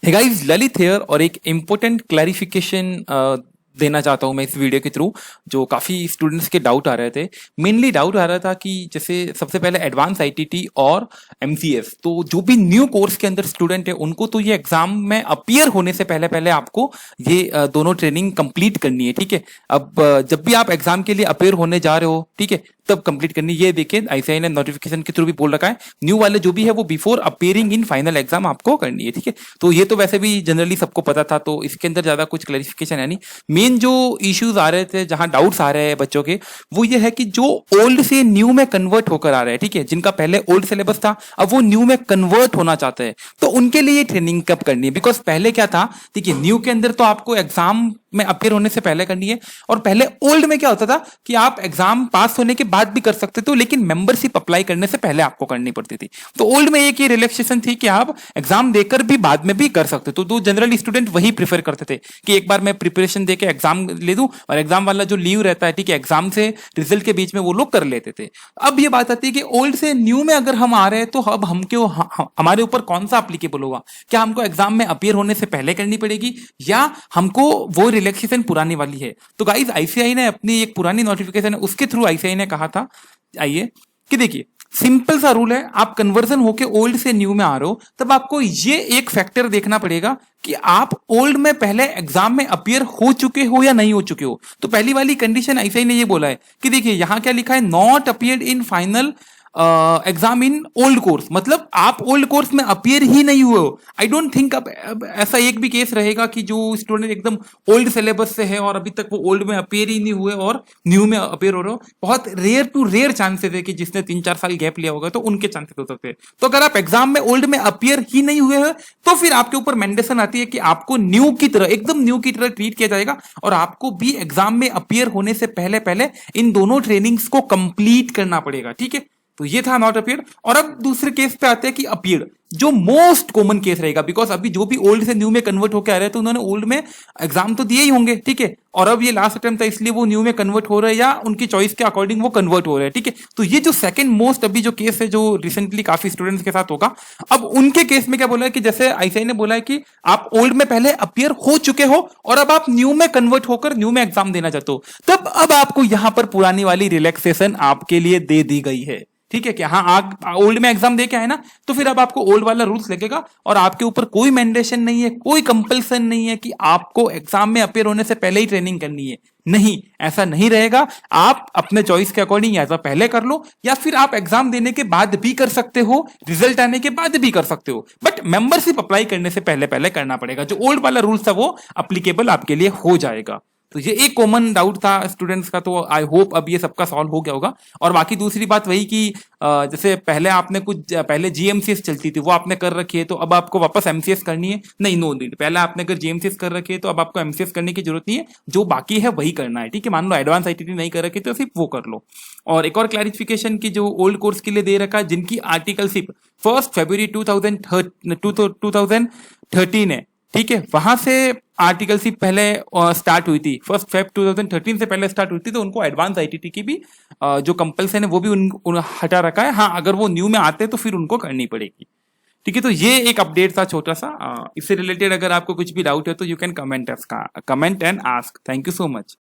Hey guys, Lalit hair और एक important clarification देना चाहता हूं मैं इस वीडियो के थ्रू। जो काफी स्टूडेंट्स के डाउट आ रहे थे, मेनली डाउट आ रहा था कि जैसे सबसे पहले एडवांस आईटीटी और एमसीएस, तो जो भी न्यू कोर्स के अंदर स्टूडेंट है उनको तो ये एग्जाम में अपीयर होने से पहले पहले आपको ये दोनों ट्रेनिंग कंप्लीट करनी है। ठीक है, अब जब भी आप एग्जाम के लिए अपीयर होने जा रहे हो, ठीक है, तब कंप्लीट करनी। ये देखिए आईसीआई ने नोटिफिकेशन के थ्रू भी बोल रखा है, न्यू वाले जो भी है वो before appearing in final exam आपको करनी है। ठीक है, तो ये तो वैसे भी जनरली सबको पता था, तो इसके अंदर ज्यादा कुछ क्लैरिफिकेशन है नहीं। मेन जो इश्यूज आ रहे थे, जहां डाउट्स आ रहे हैं बच्चों के, वो ये है कि जो ओल्ड से न्यू में कन्वर्ट होकर आ रहे हैं, ठीक है, जिनका पहले ओल्ड सिलेबस था अब वो न्यू में कन्वर्ट होना चाहते हैं, तो उनके लिए ट्रेनिंग कब करनी है? बिकॉज पहले क्या था, देखिए, न्यू के अंदर तो आपको एग्जाम में अपीयर होने से पहले करनी है, और पहले ओल्ड में क्या होता था कि आप एग्जाम पास होने के बाद भी कर सकते थे, लेकिन मेंबरशिप अप्लाई करने से पहले आपको करनी पड़ती थी। तो ओल्ड में एक ये रिलैक्सेशन थी कि आप एग्जाम देकर भी बाद में भी कर सकते। तो जनरली स्टूडेंट वही प्रीफर करते थे कि एक बार मैं प्रिपरेशन देके एग्जाम ले दूं, और एग्जाम वाला जो लीव रहता है, ठीक है, एग्जाम से रिजल्ट के बीच में वो लोग कर लेते थे। अब ये बात आती है कि ओल्ड से न्यू में अगर हम आ रहे हैं, तो अब हम क्यों, हमारे ऊपर कौन सा अप्लीकेबल होगा? क्या हमको एग्जाम में अपीयर होने से पहले करनी पड़ेगी, या हमको वो रिलैक्सेशन पुरानी वाली है? तो गाइस, आईसीआई ने अपनी एक पुरानी नोटिफिकेशन है, उसके थ्रू आईसीआई ने कहा था, आइए कि देखिए, सिंपल सा रूल है, आप कन्वर्जन होके ओल्ड से न्यू में आ रहे हो, तब आपको ये एक फैक्टर देखना पड़ेगा कि आप ओल्ड में पहले एग्जाम में अपीयर हो चुके हो या नहीं हो चुके हो। तो पहली वाली कंडीशन आईसीआई ने ये बोला है कि देखिए, यहां क्या लिखा है, not appeared in final exam in old course, मतलब आप ओल्ड कोर्स में अपीयर ही नहीं हुए हो। आई डोंट थिंक अब ऐसा एक भी केस रहेगा कि जो स्टूडेंट एकदम ओल्ड सिलेबस से है और अभी तक वो ओल्ड में अपीयर ही नहीं हुए और न्यू में अपीयर हो रहे हो। बहुत रेयर टू रेयर चांसेस है कि जिसने 3-4 साल गैप लिया होगा, तो उनके चांसेस हो सकते हैं। तो अगर आप एग्जाम में ओल्ड में अपीयर ही नहीं हुए हैं, तो फिर आपके ऊपर मैंडेशन आती है कि आपको न्यू की तरह, एकदम न्यू की तरह ट्रीट किया जाएगा, और आपको भी एग्जाम में अपीयर होने से पहले पहले इन दोनों ट्रेनिंग्स को कंप्लीट करना पड़ेगा। ठीक है, तो ये था नॉट अपीयर। और अब दूसरे केस पे आते हैं कि अपीयर, जो मोस्ट कॉमन केस रहेगा, बिकॉज अभी जो भी ओल्ड से न्यू में कन्वर्ट होकर आ रहे हैं, तो उन्होंने ओल्ड में एग्जाम तो दिए ही होंगे, ठीक है, और अब ये लास्ट अटेम्प्ट था, इसलिए वो न्यू में कन्वर्ट हो रहे हैं, या उनकी चॉइस के अकॉर्डिंग वो कन्वर्ट हो रहे हैं। ठीक है, तो ये जो सेकंड मोस्ट अभी जो केस है, जो रिसेंटली काफी स्टूडेंट्स के साथ होगा, अब उनके केस में क्या बोला है कि जैसे आईसीआई ने बोला है कि आप ओल्ड में पहले अपीयर हो चुके हो और अब आप न्यू में कन्वर्ट होकर न्यू में एग्जाम देना चाहते हो, तब अब आपको यहां पर पुरानी वाली रिलैक्सेशन आपके लिए दे दी गई है। ठीक है, क्या हाँ, आप ओल्ड में एग्जाम दे के आए ना, तो फिर अब आपको ओल्ड वाला रूल्स लगेगा, और आपके ऊपर कोई मैंडेशन नहीं है, कोई कंपल्सन नहीं है कि आपको एग्जाम में अपीयर होने से पहले ही ट्रेनिंग करनी है। नहीं, ऐसा नहीं रहेगा। आप अपने चॉइस के अकॉर्डिंग या तो पहले कर लो, या फिर आप एग्जाम देने के बाद भी कर सकते हो, रिजल्ट आने के बाद भी कर सकते हो, बट मेंबरशिप अप्लाई करने से पहले पहले करना पड़ेगा। जो ओल्ड वाला रूल्स था वो अप्लीकेबल आपके लिए हो जाएगा। तो ये एक कॉमन डाउट था स्टूडेंट्स का, तो आई होप अब ये सबका सॉल्व हो गया होगा। और बाकी दूसरी बात वही कि जैसे पहले आपने कुछ पहले जीएमसीएस चलती थी, वो आपने कर रखी है, तो अब आपको वापस एमसीएस करनी है? नहीं, नो नीड। पहले आपने अगर जीएमसीएस कर रखी है, तो अब आपको एमसीएस करने की जरूरत नहीं है, जो बाकी है वही करना है। ठीक है, मान लो एडवांस आईटीटी नहीं कर रखी, तो सिर्फ वो कर लो। और एक और क्लैरिफिकेशन की जो ओल्ड कोर्स के लिए दे रखा है, जिनकी आर्टिकलशिप 1 फरवरी 2013 है, ठीक है, वहां से आर्टिकलशिप पहले स्टार्ट हुई थी, 1 फेब 2013 से पहले स्टार्ट हुई थी, तो उनको एडवांस आईटीटी की भी जो कंपल्सन है वो भी उन हटा रखा है। हाँ, अगर वो न्यू में आते हैं तो फिर उनको करनी पड़ेगी। ठीक है, तो ये एक अपडेट था छोटा सा। इससे रिलेटेड अगर आपको कुछ भी डाउट है, तो you can comment and ask. Thank you so much.